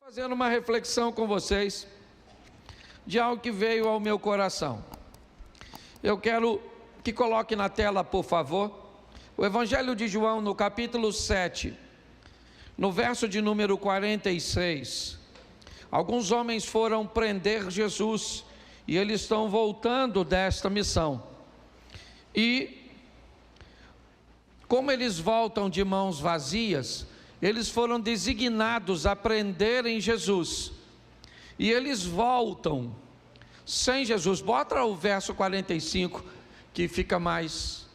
Fazendo uma reflexão com vocês de algo que veio ao meu coração. Eu quero que coloque na tela, por favor, o Evangelho de João, no capítulo 7, no verso de número 46. Alguns homens foram prender Jesus e eles estão voltando desta missão. E como eles voltam de mãos vazias, eles foram designados a prenderem Jesus, e eles voltam sem Jesus. Bota o verso 45, que fica mais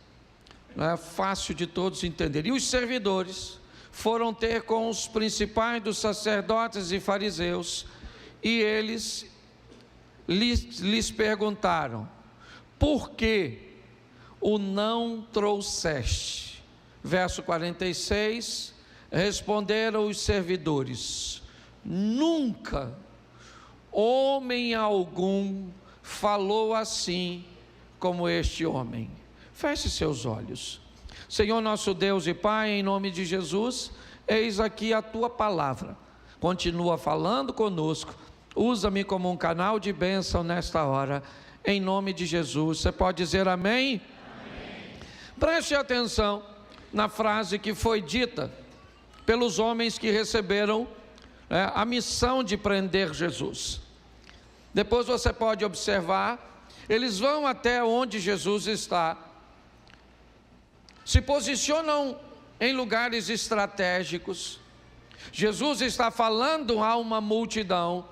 fácil de todos entenderem. E os servidores foram ter com os principais dos sacerdotes e fariseus, e eles lhes perguntaram: por que o não trouxeste? Verso 46, responderam os servidores: nunca homem algum falou assim como este homem. Feche seus olhos. Senhor nosso Deus e Pai, em nome de Jesus, eis aqui a tua palavra. Continua falando conosco. Usa-me como um canal de bênção nesta hora, em nome de Jesus. Você pode dizer amém? Amém. Preste atenção na frase que foi dita pelos homens que receberam a missão de prender Jesus. Depois você pode observar, eles vão até onde Jesus está, se posicionam em lugares estratégicos. Jesus está falando a uma multidão.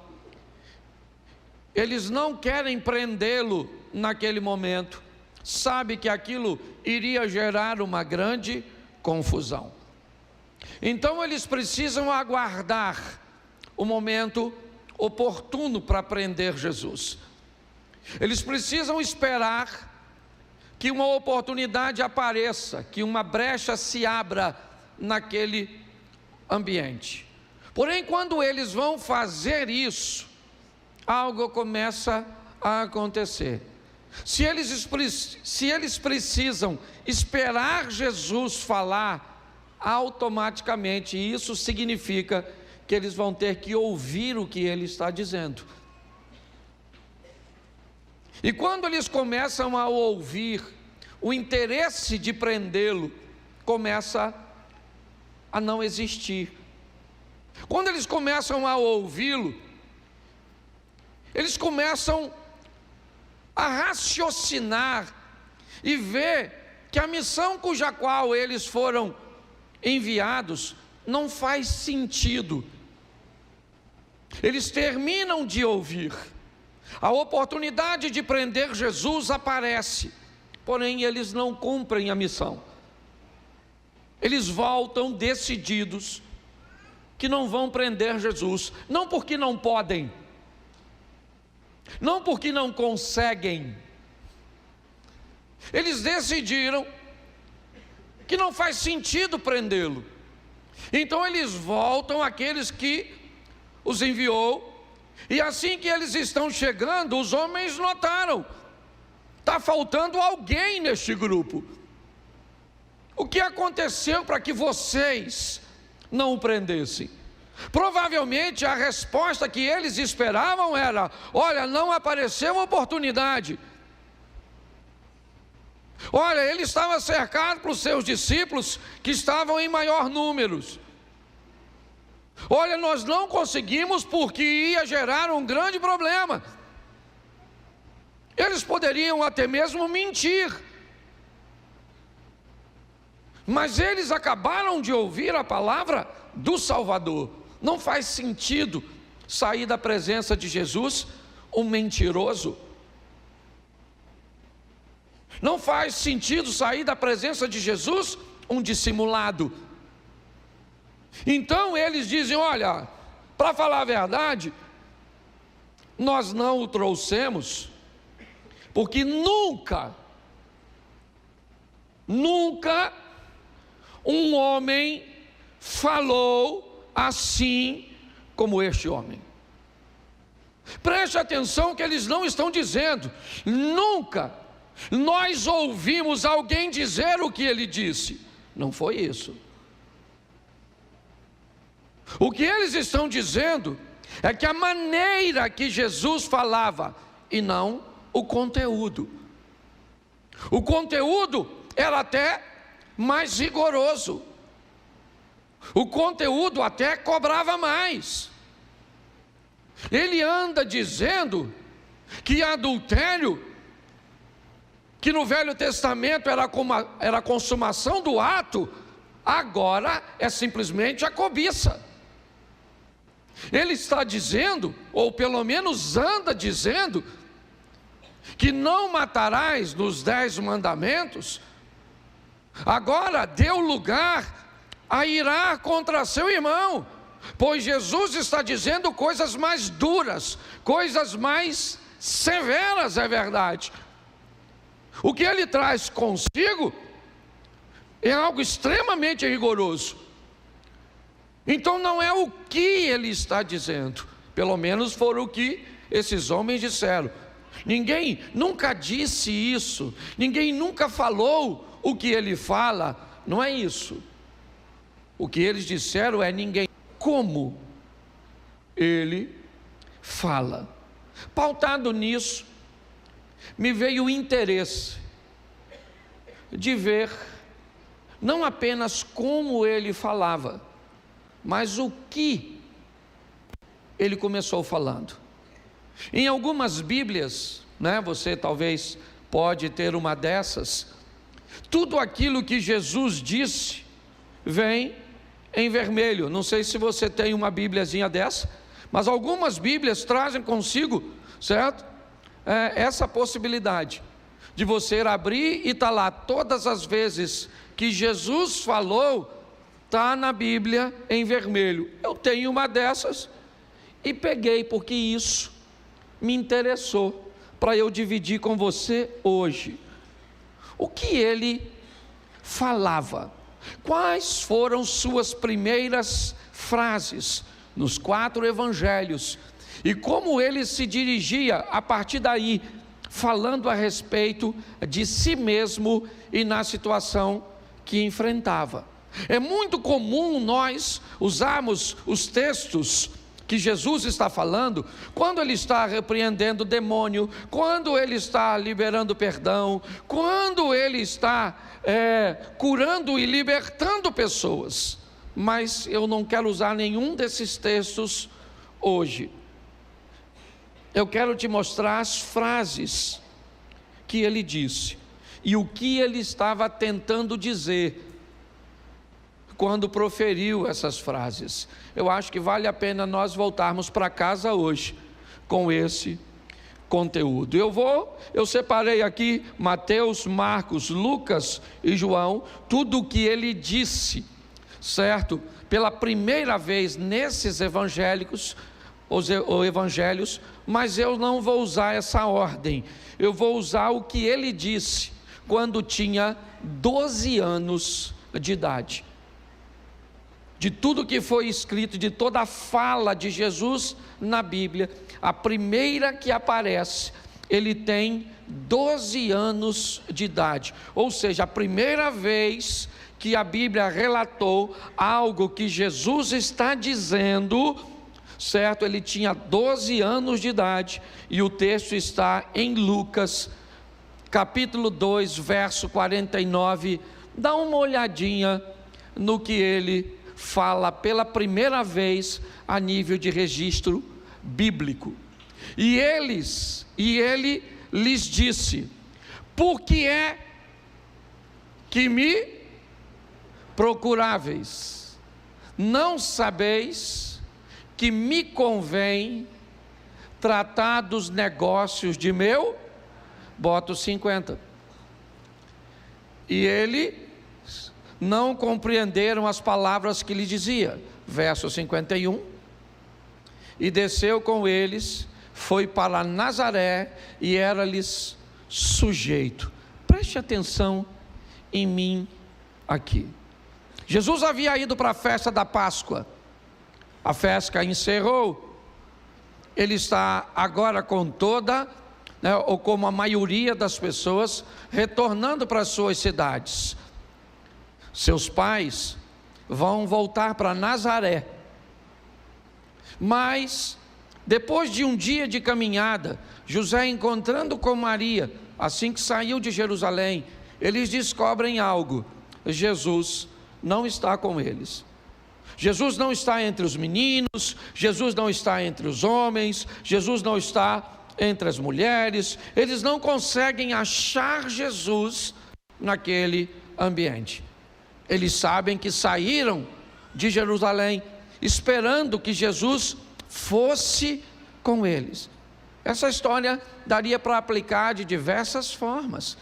Eles não querem prendê-lo naquele momento, sabe que aquilo iria gerar uma grande confusão. Então eles precisam aguardar o momento oportuno para prender Jesus. Eles precisam esperar que uma oportunidade apareça, que uma brecha se abra naquele ambiente. Porém, quando eles vão fazer isso, algo começa a acontecer. Se eles precisam esperar Jesus falar, automaticamente isso significa que eles vão ter que ouvir o que ele está dizendo. E quando eles começam a ouvir, o interesse de prendê-lo começa a não existir. Quando eles começam a ouvi-lo, eles começam a raciocinar e ver que a missão cuja qual eles foram enviados não faz sentido. Eles terminam de ouvir, a oportunidade de prender Jesus aparece, porém eles não cumprem a missão. Eles voltam decididos que não vão prender Jesus, não porque não podem, não porque não conseguem. Eles decidiram que não faz sentido prendê-lo. Então eles voltam àqueles que os enviou, e assim que eles estão chegando, os homens notaram: está faltando alguém neste grupo. O que aconteceu para que vocês não o prendessem? Provavelmente a resposta que eles esperavam era: olha, não apareceu oportunidade. Olha, ele estava cercado pelos seus discípulos, que estavam em maior números. Olha, nós não conseguimos porque ia gerar um grande problema. Eles poderiam até mesmo mentir, mas eles acabaram de ouvir a palavra do Salvador. Não faz sentido sair da presença de Jesus um mentiroso. Não faz sentido sair da presença de Jesus um dissimulado. Então eles dizem: olha, para falar a verdade, nós não o trouxemos, porque nunca um homem falou assim como este homem. Preste atenção que eles não estão dizendo: nunca nós ouvimos alguém dizer o que ele disse. Não foi isso. O que eles estão dizendo é que a maneira que Jesus falava, e não o conteúdo. O conteúdo era até mais rigoroso. O conteúdo até cobrava mais. Ele anda dizendo que adultério, que no Velho Testamento era a consumação do ato, agora é simplesmente a cobiça. Ele está dizendo, ou pelo menos anda dizendo, que não matarás nos 10 mandamentos, agora deu lugar a irar contra seu irmão, pois Jesus está dizendo coisas mais duras, coisas mais severas, é verdade. O que ele traz consigo é algo extremamente rigoroso. Então não é o que ele está dizendo, pelo menos foi o que esses homens disseram. Ninguém nunca disse isso, ninguém nunca falou o que ele fala, não é isso. O que eles disseram é ninguém, como ele fala. Pautado nisso, me veio o interesse de ver não apenas como ele falava, mas o que ele começou falando. Em algumas Bíblias, você talvez pode ter uma dessas, tudo aquilo que Jesus disse vem em vermelho. Não sei se você tem uma Bíbliazinha dessa, mas algumas Bíblias trazem consigo, certo? Essa possibilidade de você abrir e está lá todas as vezes que Jesus falou, está na Bíblia em vermelho. Eu tenho uma dessas e peguei porque isso me interessou para eu dividir com você hoje. O que ele falava? Quais foram suas primeiras frases nos 4 evangelhos? E como ele se dirigia a partir daí, falando a respeito de si mesmo e na situação que enfrentava. É muito comum nós usarmos os textos que Jesus está falando, quando ele está repreendendo o demônio, quando ele está liberando perdão, quando ele está curando e libertando pessoas. Mas eu não quero usar nenhum desses textos hoje. Eu quero te mostrar as frases que ele disse e o que ele estava tentando dizer quando proferiu essas frases. Eu acho que vale a pena nós voltarmos para casa hoje com esse conteúdo. Eu separei aqui Mateus, Marcos, Lucas e João, tudo o que ele disse, certo? Pela primeira vez nesses evangelhos, mas eu não vou usar essa ordem. Eu vou usar o que ele disse quando tinha 12 anos de idade. De tudo que foi escrito, de toda a fala de Jesus na Bíblia, a primeira que aparece, ele tem 12 anos de idade. Ou seja, a primeira vez que a Bíblia relatou algo que Jesus está dizendo, certo? Ele tinha 12 anos de idade, e o texto está em Lucas, capítulo 2, verso 49. Dá uma olhadinha no que ele fala pela primeira vez a nível de registro bíblico. E ele lhes disse: por que é que me procuráveis? Não sabeis que me convém tratar dos negócios de meu, boto 50. E ele não compreenderam as palavras que lhe dizia, verso 51, e desceu com eles, foi para Nazaré, e era-lhes sujeito. Preste atenção em mim aqui. Jesus havia ido para a festa da Páscoa, a festa encerrou, ele está agora com toda, ou como a maioria das pessoas, retornando para as suas cidades. Seus pais vão voltar para Nazaré, Mas, depois de um dia de caminhada, José encontrando com Maria, assim que saiu de Jerusalém, eles descobrem algo: Jesus não está com eles. Jesus não está entre os meninos, Jesus não está entre os homens, Jesus não está entre as mulheres. Eles não conseguem achar Jesus naquele ambiente. Eles sabem que saíram de Jerusalém esperando que Jesus fosse com eles. Essa história daria para aplicar de diversas formas.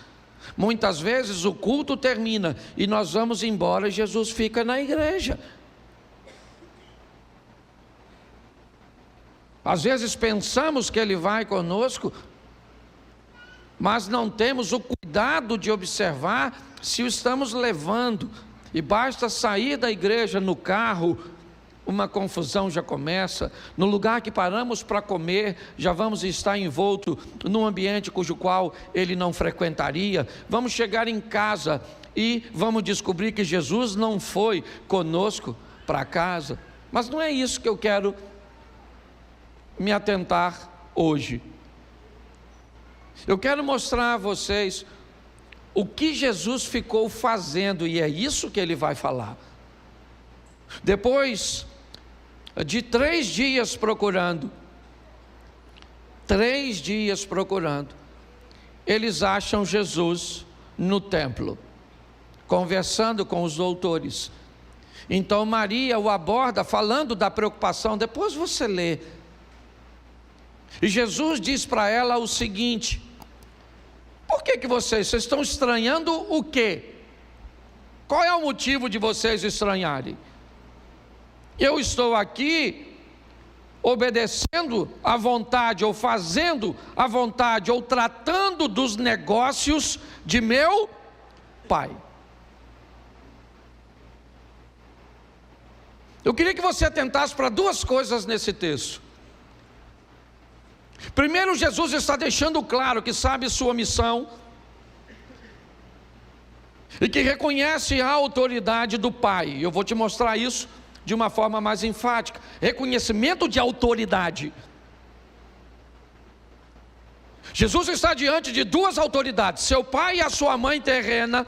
Muitas vezes o culto termina e nós vamos embora e Jesus fica na igreja. Às vezes pensamos que Ele vai conosco, mas não temos o cuidado de observar se o estamos levando. E basta sair da igreja no carro, uma confusão já começa. No lugar que paramos para comer, já vamos estar envolto num ambiente cujo qual Ele não frequentaria. Vamos chegar em casa e vamos descobrir que Jesus não foi conosco para casa. Mas não é isso que eu quero me atentar hoje. Eu quero mostrar a vocês o que Jesus ficou fazendo, e é isso que Ele vai falar. Depois de 3 dias procurando, eles acham Jesus no templo, conversando com os doutores. Então Maria o aborda, falando da preocupação. Depois você lê. E Jesus diz para ela o seguinte: por que vocês estão estranhando o quê? Qual é o motivo de vocês estranharem? Eu estou aqui obedecendo à vontade, ou fazendo a vontade, ou tratando dos negócios de meu Pai. Eu queria que você atentasse para 2 coisas nesse texto. Primeiro, Jesus está deixando claro que sabe sua missão e que reconhece a autoridade do Pai. Eu vou te mostrar isso de uma forma mais enfática. Reconhecimento de autoridade. Jesus está diante de 2 autoridades: seu pai e a sua mãe terrena,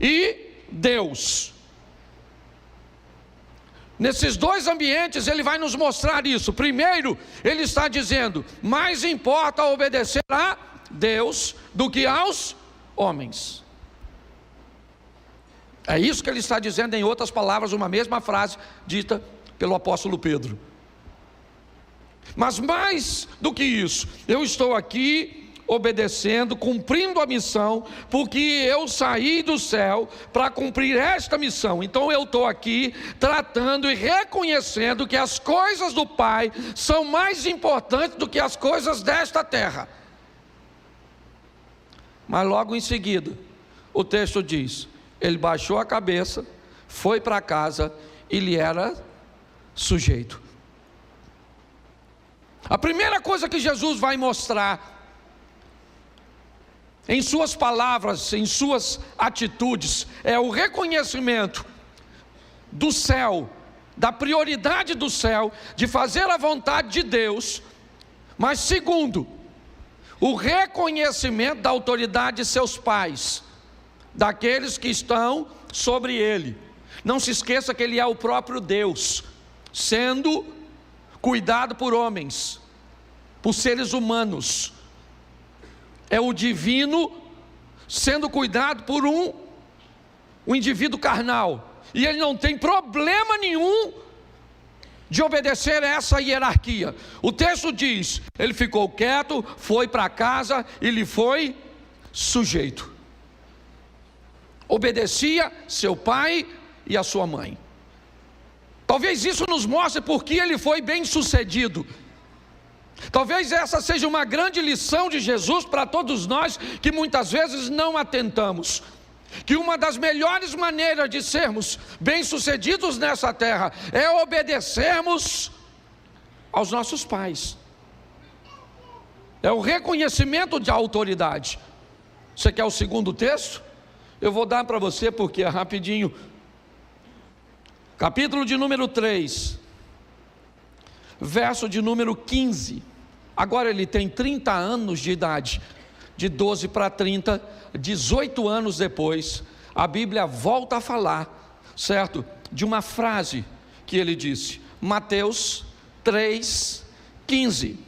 e Deus. Nesses 2 ambientes Ele vai nos mostrar isso. Primeiro, Ele está dizendo: mais importa obedecer a Deus do que aos homens. É isso que Ele está dizendo, em outras palavras, uma mesma frase dita pelo apóstolo Pedro. Mas mais do que isso, eu estou aqui obedecendo, cumprindo a missão, porque eu saí do céu para cumprir esta missão. Então eu estou aqui tratando e reconhecendo que as coisas do Pai são mais importantes do que as coisas desta terra. Mas logo em seguida, o texto diz: Ele baixou a cabeça, foi para casa e lhe era sujeito. A primeira coisa que Jesus vai mostrar em suas palavras, em suas atitudes, é o reconhecimento do céu, da prioridade do céu, de fazer a vontade de Deus. Mas segundo, o reconhecimento da autoridade de seus pais, daqueles que estão sobre ele. Não se esqueça que ele é o próprio Deus, sendo cuidado por homens, por seres humanos. É o divino sendo cuidado por um indivíduo carnal, e ele não tem problema nenhum de obedecer a essa hierarquia. O texto diz: ele ficou quieto, foi para casa e lhe foi sujeito. Obedecia seu pai e a sua mãe. Talvez isso nos mostre porque ele foi bem sucedido. Talvez essa seja uma grande lição de Jesus para todos nós, que muitas vezes não atentamos. Que uma das melhores maneiras de sermos bem-sucedidos nessa terra é obedecermos aos nossos pais. É o reconhecimento de autoridade. Você quer o segundo texto? Eu vou dar para você porque é rapidinho. Capítulo de número 3, verso de número 15. Agora ele tem 30 anos de idade, de 12 para 30, 18 anos depois, a Bíblia volta a falar, certo? De uma frase que ele disse, Mateus 3, 15.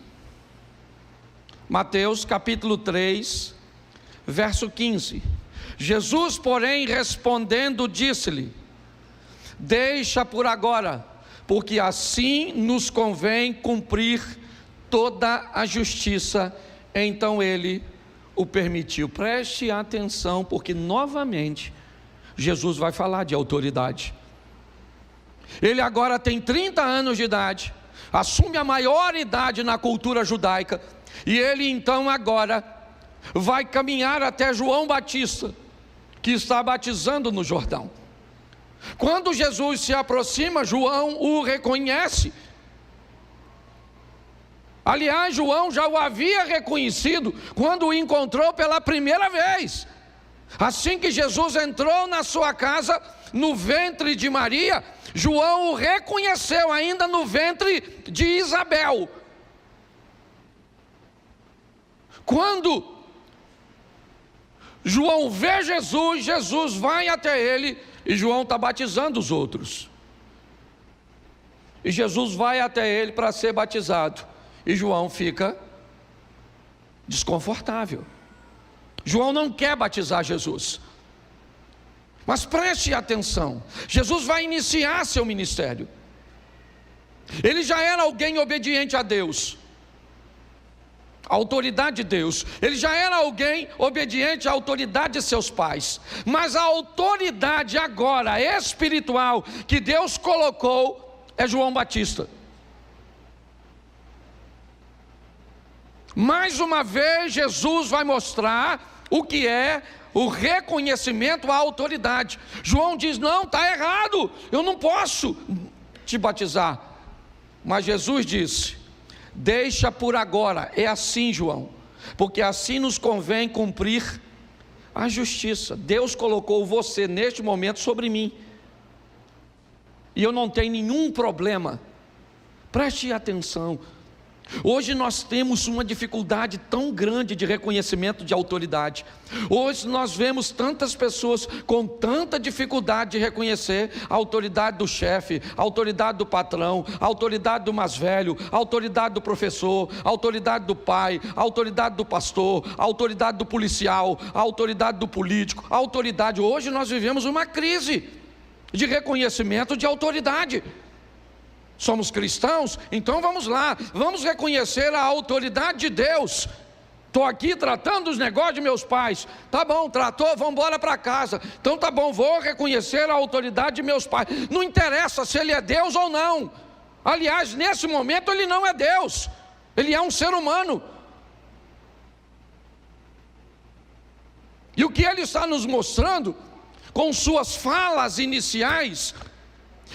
Mateus capítulo 3, verso 15. Jesus, porém, respondendo, disse-lhe: deixa por agora, porque assim nos convém cumprir toda a justiça. Então ele o permitiu. Preste atenção, porque novamente Jesus vai falar de autoridade. Ele agora tem 30 anos de idade, assume a maior idade na cultura judaica, e ele então agora vai caminhar até João Batista, que está batizando no Jordão. Quando Jesus se aproxima, João o reconhece. Aliás, João já o havia reconhecido quando o encontrou pela primeira vez. Assim que Jesus entrou na sua casa, no ventre de Maria, João o reconheceu ainda no ventre de Isabel. Quando João vê Jesus, Jesus vai até ele, e João está batizando os outros. E Jesus vai até ele para ser batizado, e João fica desconfortável. João não quer batizar Jesus. Mas preste atenção, Jesus vai iniciar seu ministério. Ele já era alguém obediente a Deus, a autoridade de Deus. Ele já era alguém obediente à autoridade de seus pais. Mas a autoridade agora espiritual que Deus colocou é João Batista. Mais uma vez Jesus vai mostrar o que é o reconhecimento à autoridade. João diz: não, está errado, eu não posso te batizar. Mas Jesus disse: deixa por agora, é assim, João, porque assim nos convém cumprir a justiça. Deus colocou você neste momento sobre mim, e eu não tenho nenhum problema. Preste atenção. Hoje nós temos uma dificuldade tão grande de reconhecimento de autoridade. Hoje nós vemos tantas pessoas com tanta dificuldade de reconhecer a autoridade do chefe, a autoridade do patrão, a autoridade do mais velho, a autoridade do professor, a autoridade do pai, a autoridade do pastor, a autoridade do policial, a autoridade do político, a autoridade. Hoje nós vivemos uma crise de reconhecimento de autoridade. Somos cristãos, então vamos lá, vamos reconhecer a autoridade de Deus. Estou aqui tratando os negócios de meus pais. Tá bom, tratou, vamos embora para casa. Então tá bom, vou reconhecer a autoridade de meus pais. Não interessa se ele é Deus ou não. Aliás, nesse momento ele não é Deus, ele é um ser humano. E o que ele está nos mostrando com suas falas iniciais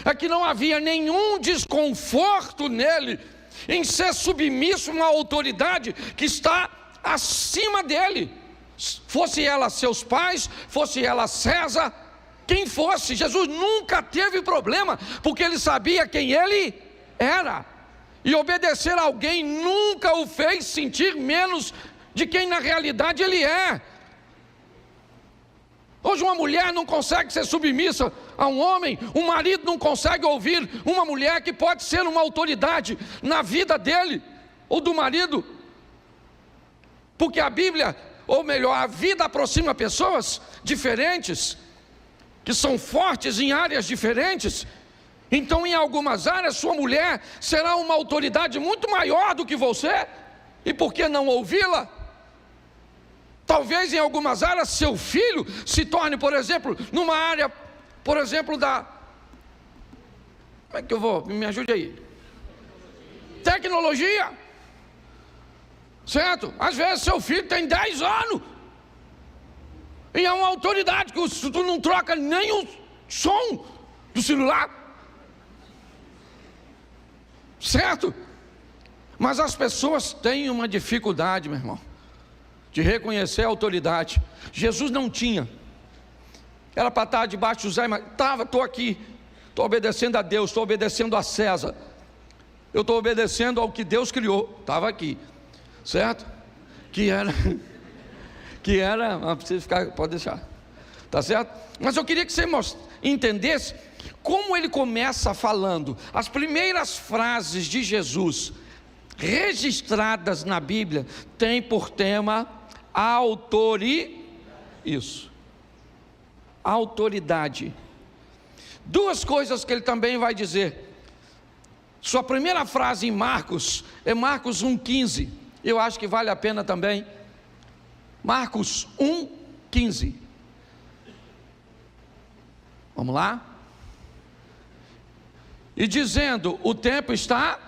é que não havia nenhum desconforto nele em ser submisso a uma autoridade que está acima dele, fosse ela seus pais, fosse ela César, quem fosse. Jesus nunca teve problema, porque ele sabia quem ele era, e obedecer a alguém nunca o fez sentir menos de quem na realidade ele é. Hoje uma mulher não consegue ser submissa a um homem, um marido não consegue ouvir uma mulher que pode ser uma autoridade na vida dele ou do marido, porque a Bíblia, ou melhor, a vida aproxima pessoas diferentes, que são fortes em áreas diferentes. Então em algumas áreas sua mulher será uma autoridade muito maior do que você, e por que não ouvi-la? Talvez em algumas áreas seu filho se torne, por exemplo, numa área, por exemplo, da... Como é que eu vou? Me ajude aí. Tecnologia. Certo? Às vezes seu filho tem 10 anos e é uma autoridade que tu não troca nem o som do celular. Certo? Mas as pessoas têm uma dificuldade, meu irmão, de reconhecer a autoridade. Jesus não tinha. Era para estar debaixo de José, mas estou aqui, estou obedecendo a Deus, estou obedecendo a César. eu estou obedecendo ao que Deus criou, estava aqui, certo? Que era, não precisa ficar, pode deixar, tá certo? Mas eu queria que você entendesse como ele começa falando. As primeiras frases de Jesus registradas na Bíblia têm por tema autoridade. Duas coisas que ele também vai dizer. Sua primeira frase em Marcos é Marcos 1,15. Eu acho que vale a pena também. Marcos 1,15. Vamos lá? E dizendo: o tempo está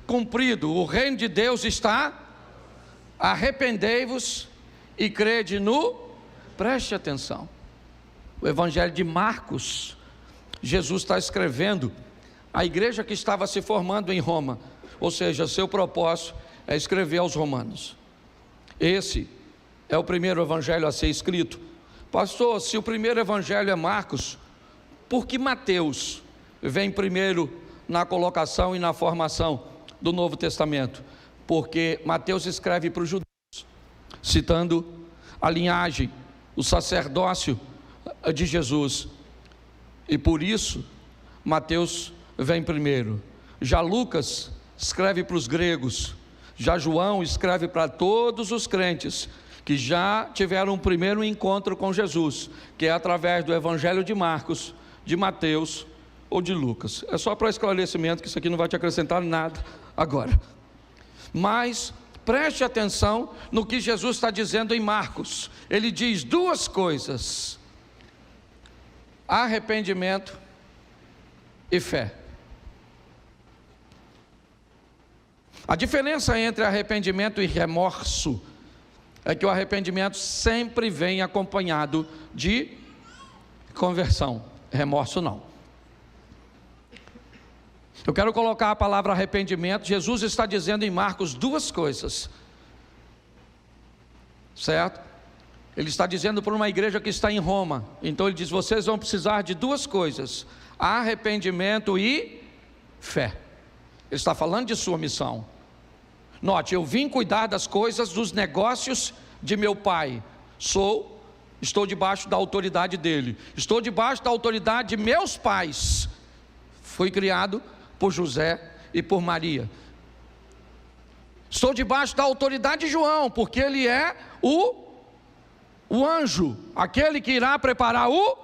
cumprido, o reino de Deus está, arrependei-vos e crede no... Preste atenção. O Evangelho de Marcos, Jesus está escrevendo a igreja que estava se formando em Roma, ou seja, seu propósito é escrever aos romanos. Esse é o primeiro evangelho a ser escrito. Pastor, se o primeiro evangelho é Marcos, por que Mateus vem primeiro na colocação e na formação do Novo Testamento? Porque Mateus escreve para os judeus, citando a linhagem, o sacerdócio de Jesus, e por isso Mateus vem primeiro. Já Lucas escreve para os gregos, já João escreve para todos os crentes que já tiveram um primeiro encontro com Jesus, que é através do Evangelho de Marcos, de Mateus ou de Lucas. É só para esclarecimento, que isso aqui não vai te acrescentar nada agora. Mas preste atenção no que Jesus está dizendo em Marcos. Ele diz duas coisas: arrependimento e fé. A diferença entre arrependimento e remorso é que o arrependimento sempre vem acompanhado de conversão, remorso não. Eu quero colocar a palavra arrependimento. Jesus está dizendo em Marcos duas coisas, certo? Ele está dizendo para uma igreja que está em Roma. Então ele diz: vocês vão precisar de duas coisas: arrependimento e fé. Ele está falando de sua missão. Note, eu vim cuidar das coisas, dos negócios de meu pai. Estou debaixo da autoridade dele. Estou debaixo da autoridade de meus pais. Fui criado por José e por Maria. Estou debaixo da autoridade de João, porque ele é o anjo, aquele que irá preparar o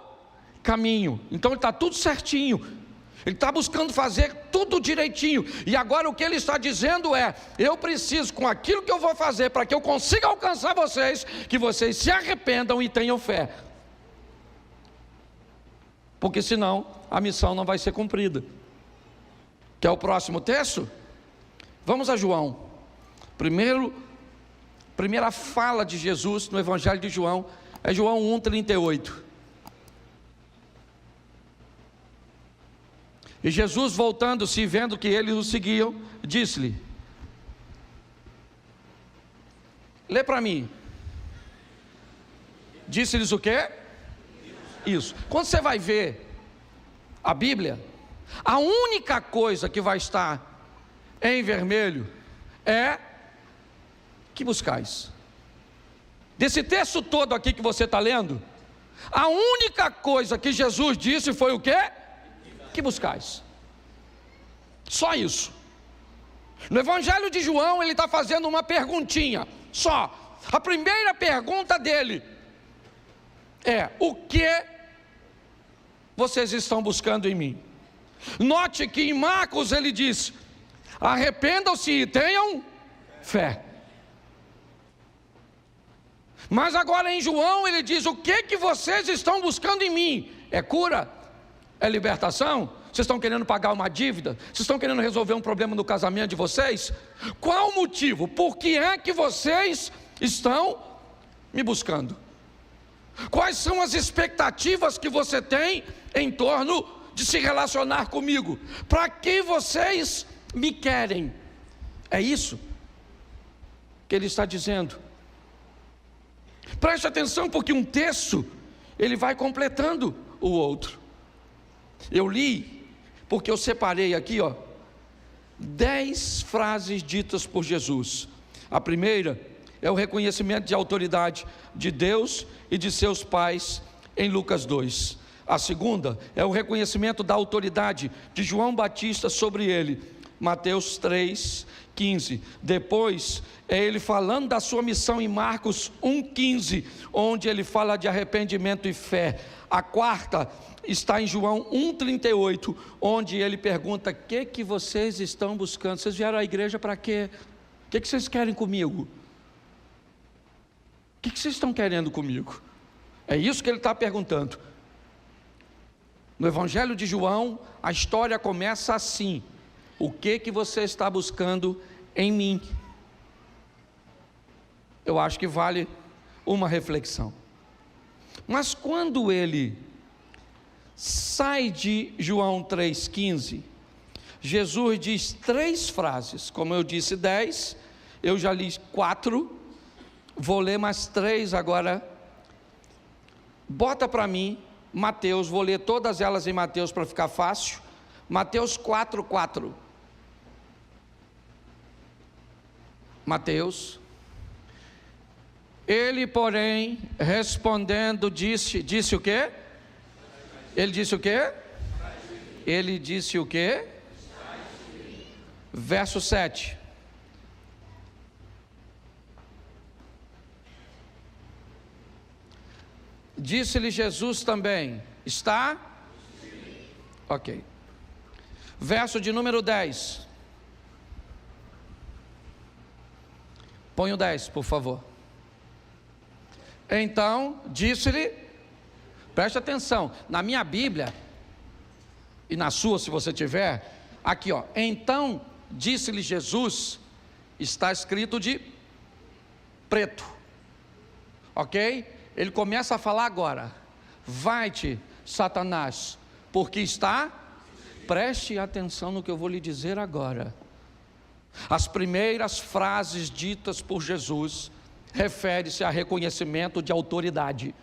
caminho. Então ele está tudo certinho. Ele está buscando fazer tudo direitinho. E agora o que ele está dizendo é: eu preciso, com aquilo que eu vou fazer, para que eu consiga alcançar vocês, que vocês se arrependam e tenham fé. Porque senão a missão não vai ser cumprida. Quer o próximo texto? Vamos a João. Primeira fala de Jesus no Evangelho de João é João 1,38. E Jesus, voltando-se e vendo que eles o seguiam, disse-lhe: lê para mim. Disse-lhes o quê? Isso. Quando você vai ver a Bíblia, a única coisa que vai estar em vermelho é: que buscais. Desse texto todo aqui que você está lendo, a única coisa que Jesus disse foi o quê? Que buscais. Só isso. No Evangelho de João ele está fazendo uma perguntinha só. A primeira pergunta dele é: o que vocês estão buscando em mim? Note que em Marcos ele diz: arrependam-se e tenham fé. Mas agora em João ele diz: o que vocês estão buscando em mim? É cura? É libertação? Vocês estão querendo pagar uma dívida? Vocês estão querendo resolver um problema no casamento de vocês? Qual o motivo? Por que é que vocês estão me buscando? Quais são as expectativas que você tem em torno de se relacionar comigo? Para que vocês me querem? É isso que ele está dizendo. Preste atenção, porque um texto ele vai completando o outro. Eu li, porque eu separei aqui, 10 frases ditas por Jesus. A primeira é o reconhecimento de autoridade de Deus e de seus pais em Lucas 2. A segunda é o reconhecimento da autoridade de João Batista sobre ele, Mateus 3:15. Depois é ele falando da sua missão em Marcos 1:15, onde ele fala de arrependimento e fé. A quarta está em João 1:38, onde ele pergunta: o que vocês estão buscando? Vocês vieram à igreja para quê? O que vocês querem comigo? O que vocês estão querendo comigo? É isso que ele está perguntando. No Evangelho de João, a história começa assim: o que você está buscando em mim? Eu acho que vale uma reflexão. Mas quando ele sai de João 3,15, Jesus diz 3 frases. Como eu disse 10, eu já li 4, vou ler mais 3 agora. Bota para mim Mateus, vou ler todas elas em Mateus para ficar fácil. Mateus 4:4. Mateus: ele, porém, respondendo, disse o quê? Ele disse o quê? Ele disse o quê? Verso 7. Disse-lhe Jesus também: está? Ok. Verso de número 10. Põe o 10, por favor. Então, disse-lhe, preste atenção, na minha Bíblia, e na sua, se você tiver, aqui ó, então, disse-lhe Jesus, está escrito de preto, ok? Ele começa a falar agora: vai-te, Satanás, porque está, preste atenção no que eu vou lhe dizer agora. As primeiras frases ditas por Jesus refere-se a reconhecimento de autoridade.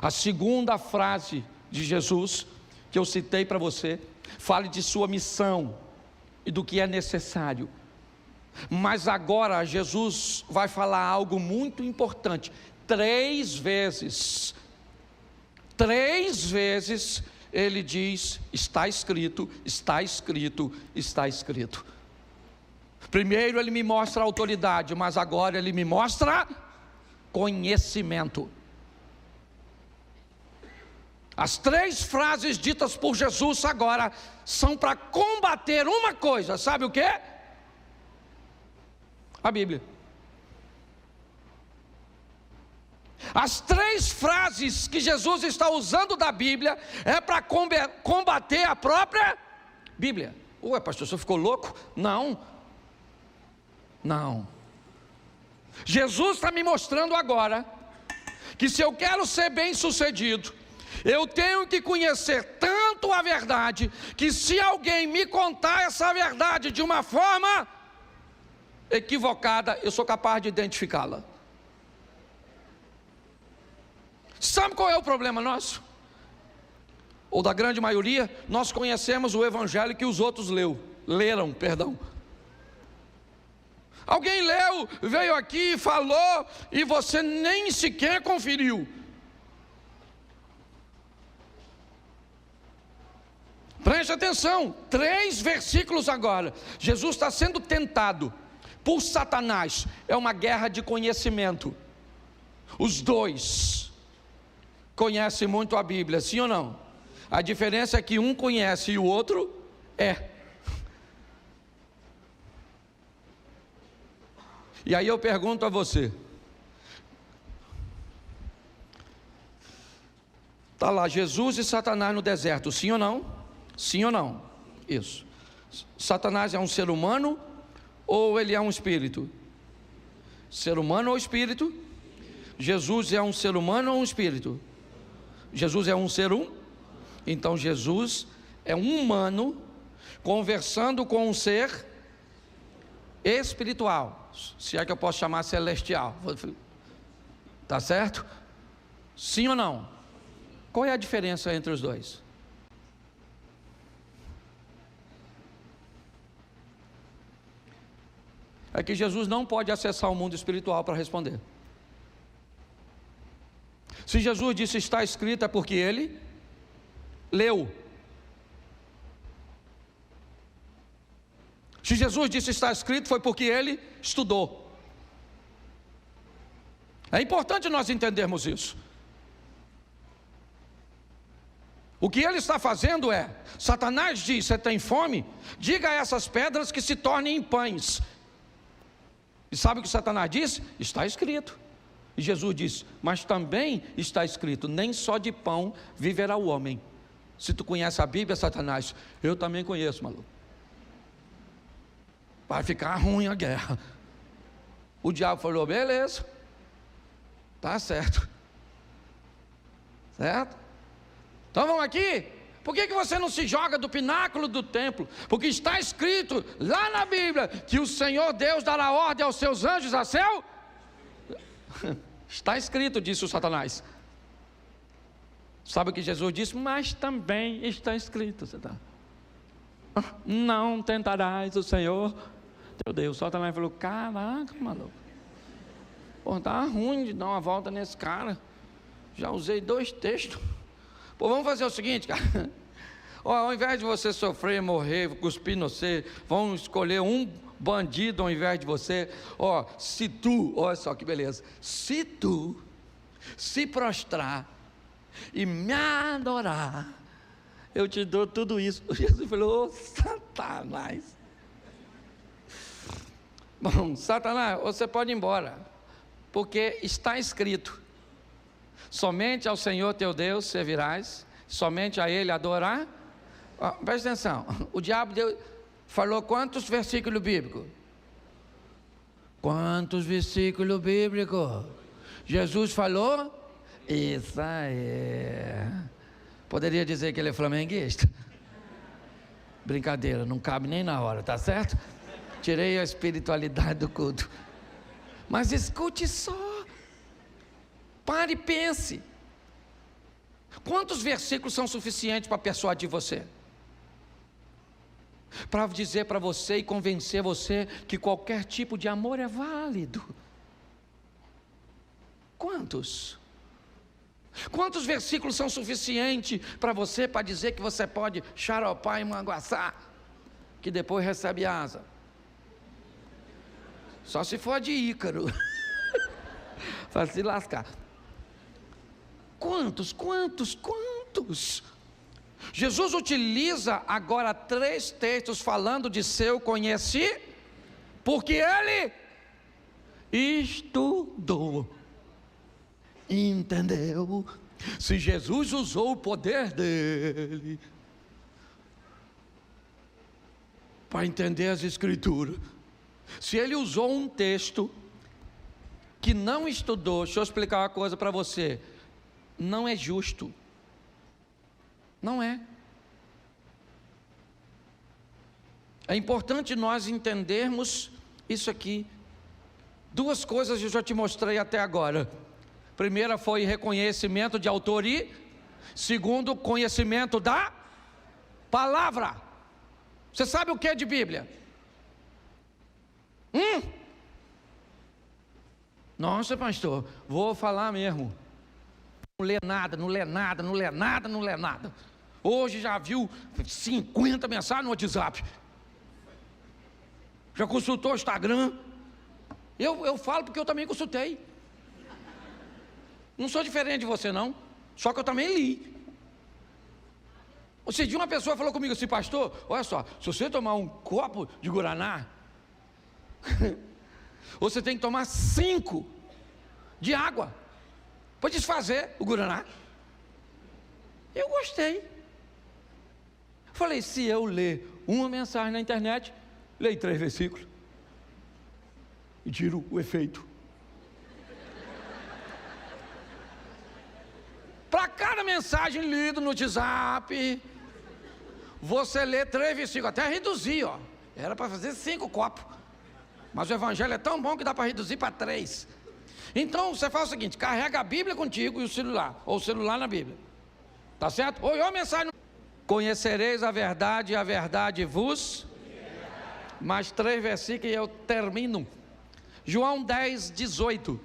A segunda frase de Jesus, que eu citei para você, fala de sua missão e do que é necessário. Mas agora Jesus vai falar algo muito importante. 3 vezes ele diz: está escrito, está escrito, está escrito. Primeiro ele me mostra autoridade, mas agora ele me mostra conhecimento. As 3 frases ditas por Jesus agora são para combater uma coisa, sabe o que? A Bíblia. As 3 frases que Jesus está usando da Bíblia é para combater a própria Bíblia. Ué, pastor, você ficou louco? Não. Jesus está me mostrando agora que se eu quero ser bem sucedido, eu tenho que conhecer tanto a verdade, que se alguém me contar essa verdade de uma forma equivocada, eu sou capaz de identificá-la. Sabe qual é o problema nosso? Ou da grande maioria? Nós conhecemos o evangelho que os outros leram. Alguém leu, veio aqui, falou, e você nem sequer conferiu. Preste atenção, 3 versículos agora. Jesus está sendo tentado por Satanás. É uma guerra de conhecimento. Os 2 conhecem muito a Bíblia, sim ou não? A diferença é que um conhece e o outro é. E aí eu pergunto a você: está lá Jesus e Satanás no deserto, sim ou não? Sim ou não? Isso. Satanás é um ser humano ou ele é um espírito? Ser humano ou espírito? Jesus é um ser humano ou um espírito? Jesus é um ser Então Jesus é um humano conversando com um ser espiritual, se é que eu posso chamar celestial. Tá certo? Sim ou não? Qual é a diferença entre os 2? é que Jesus não pode acessar o mundo espiritual para responder. Se Jesus disse está escrito, é porque ele leu. Se Jesus disse está escrito, foi porque ele estudou. É importante nós entendermos isso. O que ele está fazendo é, Satanás diz, você tem fome? Diga a essas pedras que se tornem em pães. E sabe o que Satanás diz? Está escrito. E Jesus diz, mas também está escrito, nem só de pão viverá o homem. Se tu conhece a Bíblia, Satanás, eu também conheço, maluco. Vai ficar ruim a guerra. O diabo falou, beleza, tá certo. Certo? Então vamos aqui. Por que você não se joga do pináculo do templo? Porque está escrito lá na Bíblia que o Senhor Deus dará ordem aos seus anjos a seu. Está escrito, disse o Satanás. Sabe o que Jesus disse? Mas também está escrito, Satanás. Não tentarás o Senhor teu Deus. O Satanás falou, caraca, maluco. Pô, tá ruim de dar uma volta nesse cara. Já usei 2 textos. Pô, vamos fazer o seguinte, cara. Ó, ao invés de você sofrer, morrer, cuspir no você, vamos escolher um bandido ao invés de você. Ó, se tu, olha só que beleza, se tu se prostrar e me adorar, eu te dou tudo isso. Jesus falou, ô Satanás. Bom, Satanás, você pode ir embora, porque está escrito, somente ao Senhor teu Deus servirás, somente a Ele adorar. Presta atenção, o diabo falou quantos versículos bíblicos? Quantos versículos bíblicos? Jesus falou, isso aí. Poderia dizer que ele é flamenguista? Brincadeira, não cabe nem na hora, tá certo? Tirei a espiritualidade do culto. Mas escute só. Pare e pense. Quantos versículos são suficientes para persuadir você? Para dizer para você e convencer você que qualquer tipo de amor é válido. Quantos? Quantos versículos são suficientes para você, para dizer que você pode xaropar e manguaçar, que depois recebe asa? Só se for de Ícaro. Para se lascar. Quantos? Jesus utiliza agora 3 textos falando de seu conhecimento, porque ele estudou, entendeu? Se Jesus usou o poder dele para entender as Escrituras, se ele usou um texto que não estudou, deixa eu explicar uma coisa para você, não é justo. Não é. É importante nós entendermos isso aqui. 2 coisas eu já te mostrei até agora. Primeira foi reconhecimento de autoria. Segundo, conhecimento da palavra. Você sabe o que é de Bíblia? Nossa, pastor, vou falar mesmo. Não lê nada. Hoje já viu 50 mensagens no WhatsApp. Já consultou o Instagram. Eu falo porque eu também consultei. Não sou diferente de você não. Só que eu também li. Esse dia uma pessoa falou comigo assim, pastor, olha só, se você tomar um copo de guaraná, você tem que tomar 5 de água para desfazer o guaraná. Eu gostei. Falei, se eu ler uma mensagem na internet, leio 3 versículos e tiro o efeito. Para cada mensagem lida no WhatsApp, você lê 3 versículos, até reduzir, ó. Era para fazer 5 copos, mas o evangelho é tão bom que dá para reduzir para 3. Então você faz o seguinte, carrega a Bíblia contigo e o celular, ou o celular na Bíblia, tá certo? Ou a mensagem, conhecereis a verdade e a verdade vos Mais 3 versículos e eu termino. João 10, 18.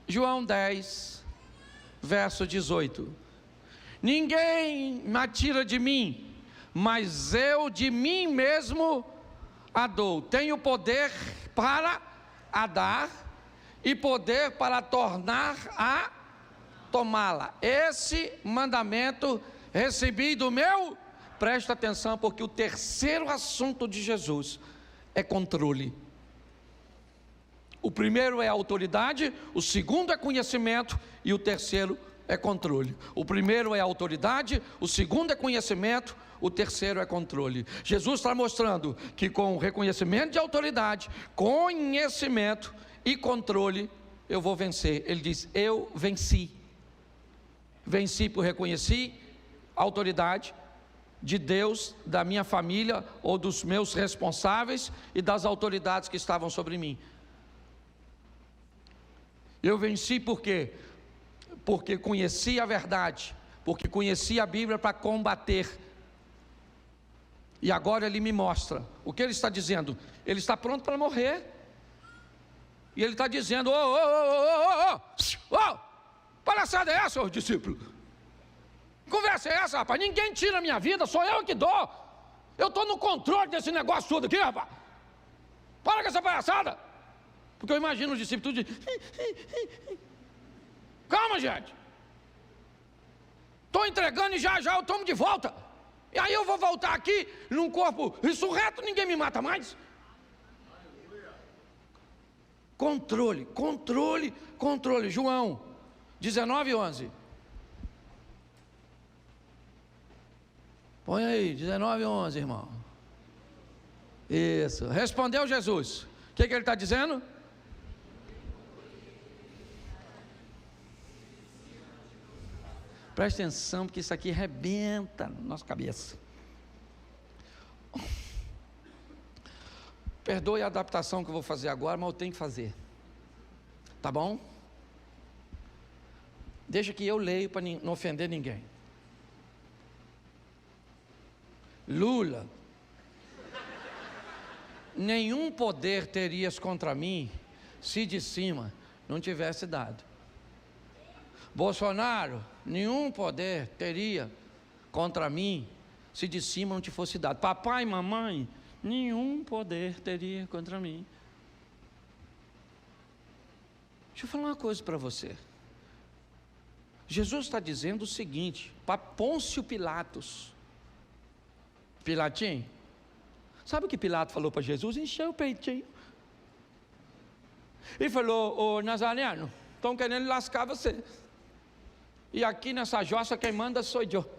João 10, verso 18. Ninguém me tira de mim, mas eu de mim mesmo a dou. Tenho poder para a dar e poder para tornar a tomá-la. Esse mandamento recebi do meu. Presta atenção, porque o terceiro assunto de Jesus é controle. O primeiro é autoridade, o segundo é conhecimento e o terceiro é controle. O primeiro é autoridade, o segundo é conhecimento, o terceiro é controle. Jesus está mostrando que com reconhecimento de autoridade, conhecimento e controle, eu vou vencer. Ele diz: eu venci. Venci por reconhecer a autoridade de Deus, da minha família ou dos meus responsáveis e das autoridades que estavam sobre mim. Eu venci por quê? Porque conheci a verdade, porque conheci a Bíblia para combater. E agora ele me mostra o que ele está dizendo. Ele está pronto para morrer. E ele está dizendo: palhaçada é essa, discípulo? Conversa é essa, rapaz? Ninguém tira a minha vida, sou eu que dou. Eu estou no controle desse negócio todo aqui, rapaz. Para com essa palhaçada. Porque eu imagino os discípulos tudo de... Calma, gente. Estou entregando e já eu tomo de volta. E aí eu vou voltar aqui num corpo ressurreto, ninguém me mata mais. Controle, controle, controle. João 19, 11. Põe aí, 19, 11, irmão. Isso. Respondeu Jesus. O que ele está dizendo? Presta atenção, porque isso aqui arrebenta na nossa cabeça. Perdoe a adaptação que eu vou fazer agora, mas eu tenho que fazer. Tá bom? Deixa que eu leio para não ofender ninguém. Lula: nenhum poder terias contra mim se de cima não tivesse dado. Bolsonaro: nenhum poder teria contra mim se de cima não te fosse dado. Papai e mamãe: nenhum poder teria contra mim. Deixa eu falar uma coisa para você. Jesus está dizendo o seguinte para Pôncio Pilatos. Pilatinho, sabe o que Pilato falou para Jesus? Encheu o peitinho. Ele falou: ô Nazareno, estão querendo lascar você. E aqui nessa jossa quem manda sou eu.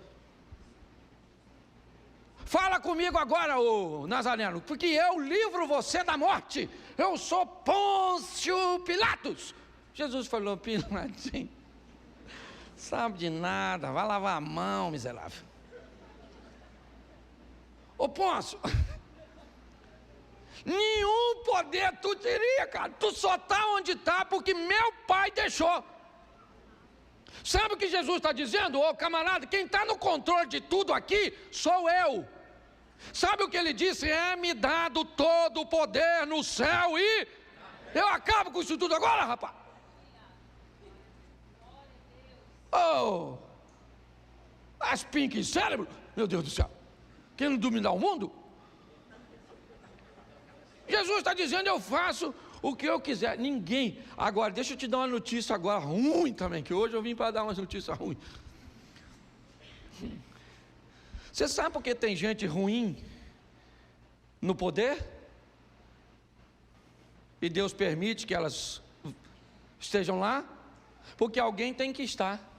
Fala comigo agora, ô Nazareno, porque eu livro você da morte. Eu sou Pôncio Pilatos. Jesus falou: Pilatinho, sabe de nada, vai lavar a mão, miserável. Ô Pôncio, nenhum poder tu teria, cara. Tu só está onde está porque meu pai deixou. Sabe o que Jesus está dizendo? Ô camarada, quem está no controle de tudo aqui sou eu. Sabe o que ele disse? É-me dado todo o poder no céu e... Eu acabo com isso tudo agora, rapaz. Oh, as pink cérebro, meu Deus do céu. Querendo dominar o mundo? Jesus está dizendo: eu faço o que eu quiser. Ninguém. Agora, deixa eu te dar uma notícia agora ruim também, que hoje eu vim para dar umas notícias ruins. Você sabe por que tem gente ruim no poder? E Deus permite que elas estejam lá? Porque alguém tem que estar.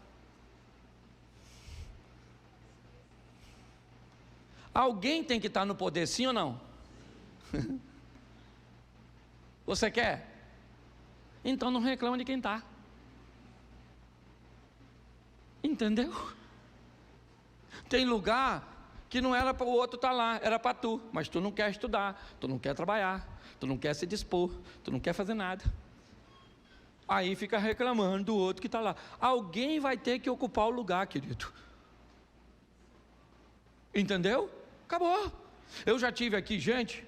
Alguém tem que estar no poder, sim ou não? Você quer? Então não reclama de quem está. Entendeu? Tem lugar que não era para o outro estar lá, era para tu. Mas tu não quer estudar, tu não quer trabalhar, tu não quer se dispor, tu não quer fazer nada. Aí fica reclamando do outro que está lá. Alguém vai ter que ocupar o lugar, querido. Entendeu? Acabou. Eu já tive aqui gente,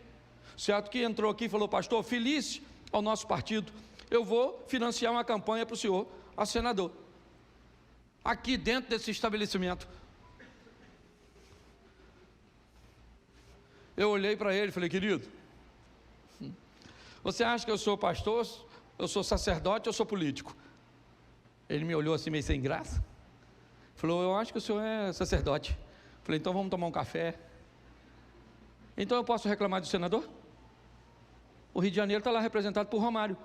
certo, que entrou aqui e falou: pastor, feliz ao nosso partido, eu vou financiar uma campanha para o senhor a senador, aqui dentro desse estabelecimento. Eu olhei para ele e falei: querido, você acha que eu sou pastor, eu sou sacerdote, eu sou político? Ele me olhou assim meio sem graça, falou: eu acho que o senhor é sacerdote. Falei: então vamos tomar um café. Então eu posso reclamar do senador? O Rio de Janeiro está lá representado por Romário,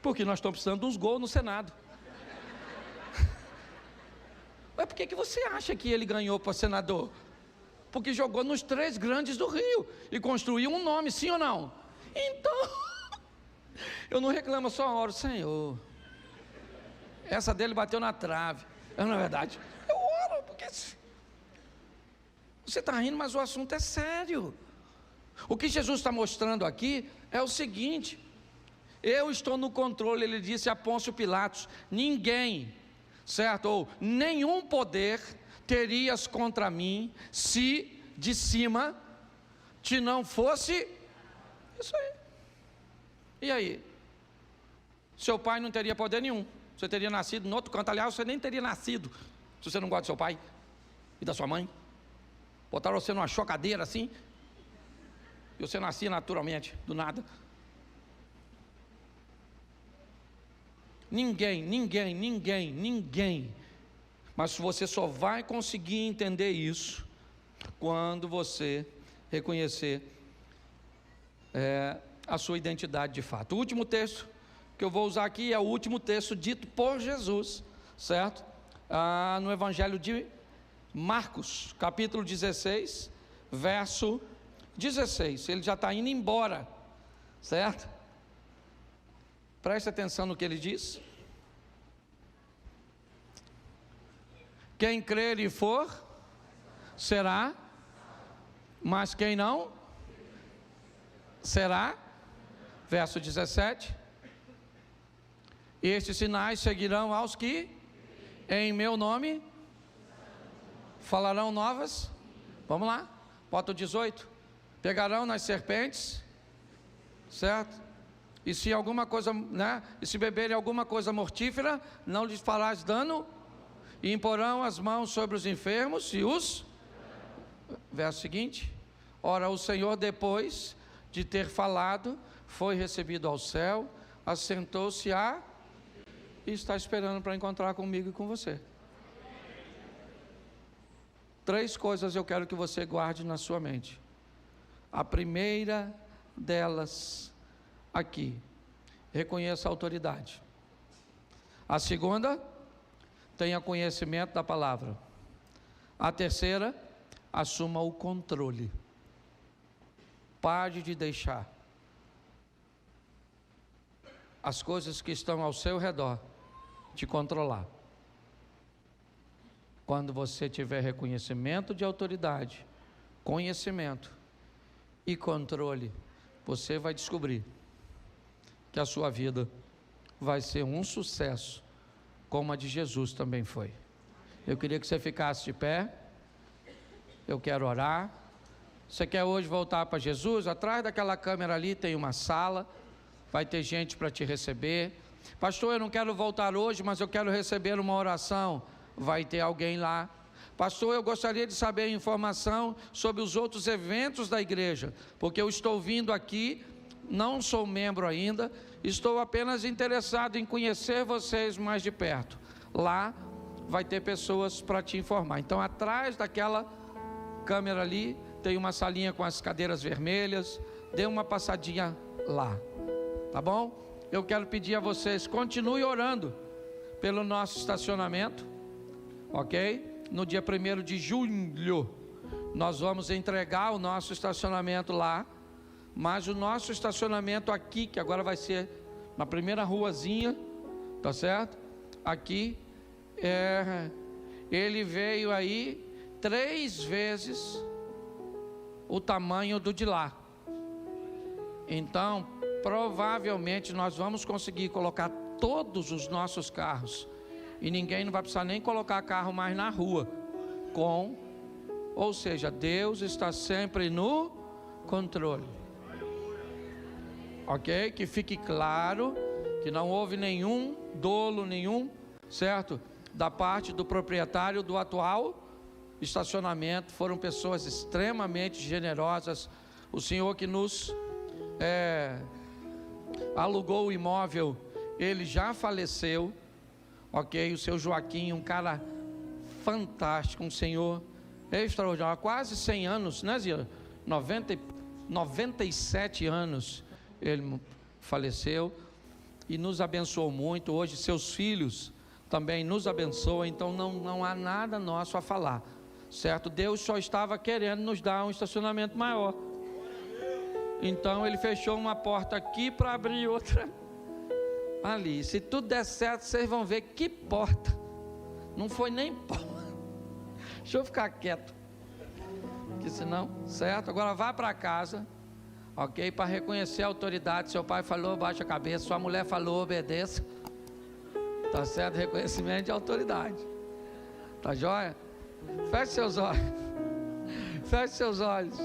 porque nós estamos precisando de uns gols no Senado. Mas por que você acha que ele ganhou para senador? Porque jogou nos 3 grandes do Rio e construiu um nome, sim ou não? Então, eu não reclamo, só oro: Senhor, essa dele bateu na trave. Não é verdade? Eu oro, porque você está rindo, mas o assunto é sério. O que Jesus está mostrando aqui é o seguinte: eu estou no controle. Ele disse a Pôncio Pilatos: ninguém, certo, ou nenhum poder terias contra mim, se de cima te não fosse isso aí. E aí? Seu pai não teria poder nenhum, você teria nascido em outro canto. Aliás, você nem teria nascido, se você não gosta do seu pai e da sua mãe. Botaram você numa chocadeira assim, e você nascia naturalmente, do nada. Ninguém. Mas você só vai conseguir entender isso quando você reconhecer a sua identidade de fato. O último texto que eu vou usar aqui é o último texto dito por Jesus, certo? No Evangelho de Marcos, capítulo 16, verso 16. Ele já está indo embora, certo? Preste atenção no que ele diz. Quem crer e for, será, mas quem não, será. Verso 17. Estes sinais seguirão aos que em meu nome falarão novas. Vamos lá, bota o 18. Pegarão nas serpentes, certo? E se alguma coisa, e se beberem alguma coisa mortífera, não lhes farás dano. E imporão as mãos sobre os enfermos e os... Verso seguinte. Ora, o Senhor, depois de ter falado, foi recebido ao céu, assentou-se e está esperando para encontrar comigo e com você. 3 coisas eu quero que você guarde na sua mente. A primeira delas aqui: reconheça a autoridade. A segunda, tenha conhecimento da palavra. A terceira, assuma o controle. Pare de deixar as coisas que estão ao seu redor te controlar. Quando você tiver reconhecimento de autoridade, conhecimento e controle, você vai descobrir que a sua vida vai ser um sucesso, como a de Jesus também foi. Eu queria que você ficasse de pé. Eu quero orar. Você quer hoje voltar para Jesus? Atrás daquela câmera ali tem uma sala, vai ter gente para te receber. Pastor, eu não quero voltar hoje, mas eu quero receber uma oração. Vai ter alguém lá. Pastor, eu gostaria de saber informação sobre os outros eventos da igreja, porque eu estou vindo aqui, não sou membro ainda, estou apenas interessado em conhecer vocês mais de perto. Lá vai ter pessoas para te informar. Então, atrás daquela câmera ali tem uma salinha com as cadeiras vermelhas. Dê uma passadinha lá, tá bom? Eu quero pedir a vocês, continue orando pelo nosso estacionamento, ok? No dia 1º de julho nós vamos entregar o nosso estacionamento lá, mas o nosso estacionamento aqui, que agora vai ser na primeira ruazinha, tá certo? Aqui, ele veio aí 3 vezes o tamanho do de lá. Então, provavelmente nós vamos conseguir colocar todos os nossos carros, e ninguém não vai precisar nem colocar carro mais na rua, com, ou seja, Deus está sempre no controle. Ok? Que fique claro que não houve nenhum dolo, certo? Da parte do proprietário do atual estacionamento. Foram pessoas extremamente generosas. O senhor que nos alugou o imóvel, ele já faleceu, ok? O seu Joaquim, um cara fantástico, um senhor extraordinário, quase 100 anos, né, Zia? 97 anos ele faleceu e nos abençoou muito. Hoje seus filhos também nos abençoam, então não há nada nosso a falar, certo? Deus só estava querendo nos dar um estacionamento maior, então ele fechou uma porta aqui para abrir outra ali. Se tudo der certo, vocês vão ver que porta, não foi nem porta. Deixa eu ficar quieto, que senão, certo? Agora vá para casa, ok? Para reconhecer a autoridade. Seu pai falou, baixa a cabeça. Sua mulher falou, obedeça. Tá certo? Reconhecimento de autoridade. Tá joia? Feche seus olhos. Feche seus olhos.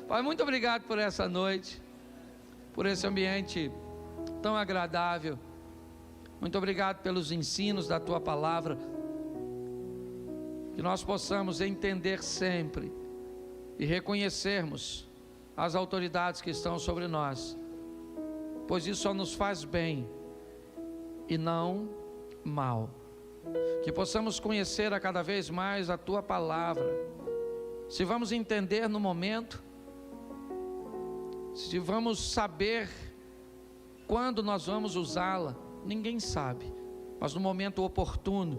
Pai, muito obrigado por essa noite, por esse ambiente tão agradável. Muito obrigado pelos ensinos da Tua Palavra. Que nós possamos entender sempre e reconhecermos as autoridades que estão sobre nós, pois isso só nos faz bem e não mal. Que possamos conhecer a cada vez mais a Tua Palavra. Se vamos entender no momento, se vamos saber quando nós vamos usá-la, ninguém sabe, mas no momento oportuno,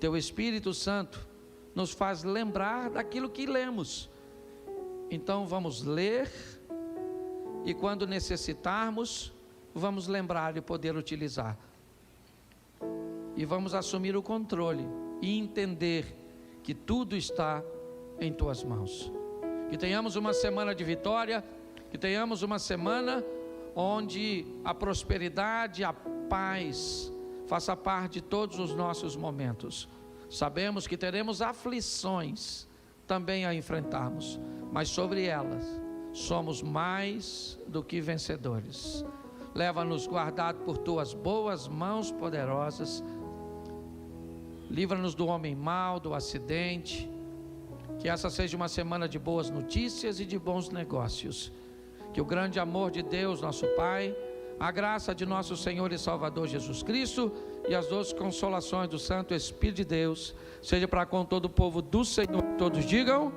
Teu Espírito Santo nos faz lembrar daquilo que lemos. Então vamos ler, e quando necessitarmos, vamos lembrar e poder utilizar. E vamos assumir o controle e entender que tudo está em Tuas mãos. Que tenhamos uma semana de vitória, que tenhamos uma semana onde a prosperidade, a paz faça parte de todos os nossos momentos. Sabemos que teremos aflições também a enfrentarmos, mas sobre elas somos mais do que vencedores. Leva-nos guardado por Tuas boas mãos poderosas. Livra-nos do homem mau, do acidente. Que essa seja uma semana de boas notícias e de bons negócios. Que o grande amor de Deus, nosso Pai, a graça de nosso Senhor e Salvador Jesus Cristo e as doces consolações do Santo Espírito de Deus seja para com todo o povo do Senhor. Todos digam